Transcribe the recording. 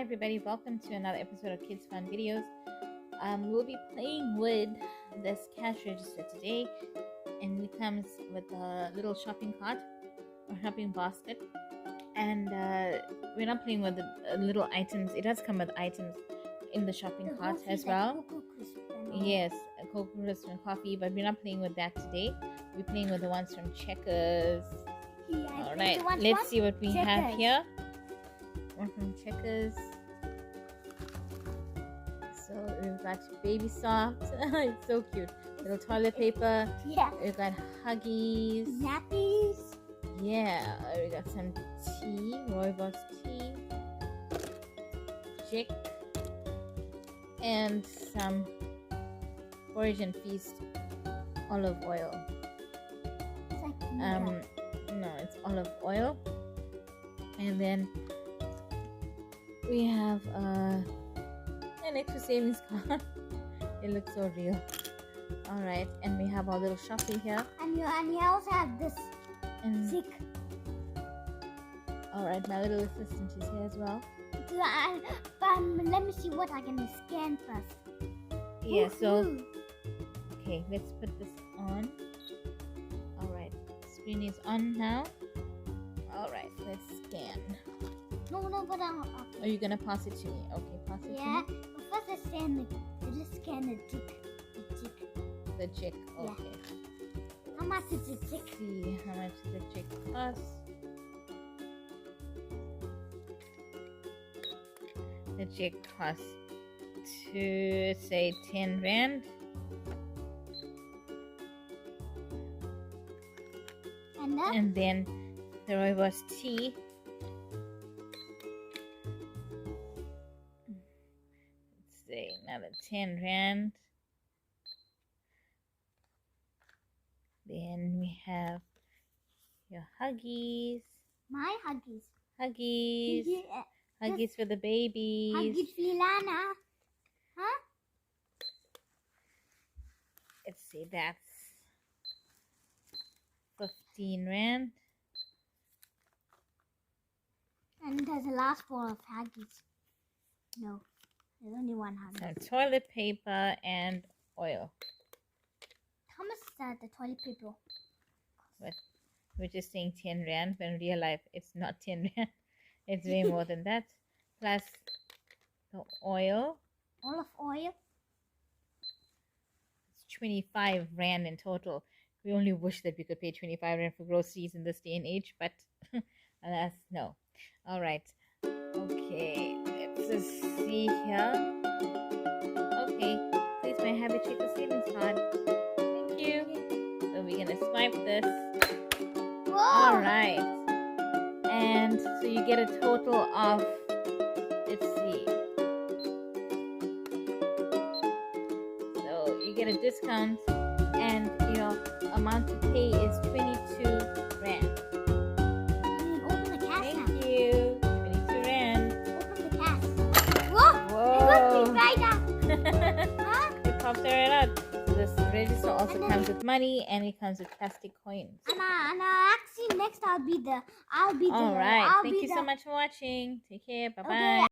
everybody, welcome to another episode of Kids Fun Videos. We'll be playing with this cash register today, and it comes with a little shopping cart or shopping basket, and we're not playing with the little items. It does come with items in the shopping cart as well. Yes, a Cocoa Crisp and coffee, but we're not playing with that today. We're playing with the ones from Checkers. Alright, let's see what we have here. One from Checkers. So we've got Baby Soft. It's so cute. Little toilet paper. Yeah. We've got Huggies. Nappies. Yeah. We got some tea. Rooibos tea. Chick. And some Forage and Feast olive oil. It's like No, it's olive oil. And then we have an extra savings card. It looks so real. Alright, and we have our little shopping here. And you also have this stick. Alright, my little assistant is here as well. Let me see what I can scan first. Yeah, so okay, let's put this on. Alright, screen is on now. Alright, let's scan. No, but I'm. Are you gonna pass it to me? Okay, pass it to me. Yeah, but first let's scan the chick. The chick, Yeah. okay. How much is the chick? See how much the chick costs. The chick costs to say 10 rand. And then the rooibos tea. Let's say another 10 rand. Then we have your Huggies. My Huggies. Huggies. Huggies for the babies. Huggies for Lana. Huh? Let's see, that's 15 rand. And there's a last bowl of Huggies. No, there's only one Huggies. Some toilet paper and oil. How much is that, the toilet paper? But we're just saying 10 rand, but in real life it's not 10 rand. It's way more than that. Plus the oil. Olive oil? It's 25 rand in total. We only wish that we could pay 25 rand for groceries in this day and age, but alas, no. Alright. Okay, let's just see here. Okay, please may I have a Checker savings card? Thank you. So we're gonna swipe this. Alright. And so you get a total of, let's see. So you get a discount, and your amount to pay is 22 rand. Open the cash. Thank you. 22 rand. Open the cash. Whoa! It goes right up. Huh? It pops right out. This register also comes with money, and it comes with plastic coins. And actually next I'll be the Alright. Thank you so much for watching. Take care. Bye bye. Okay.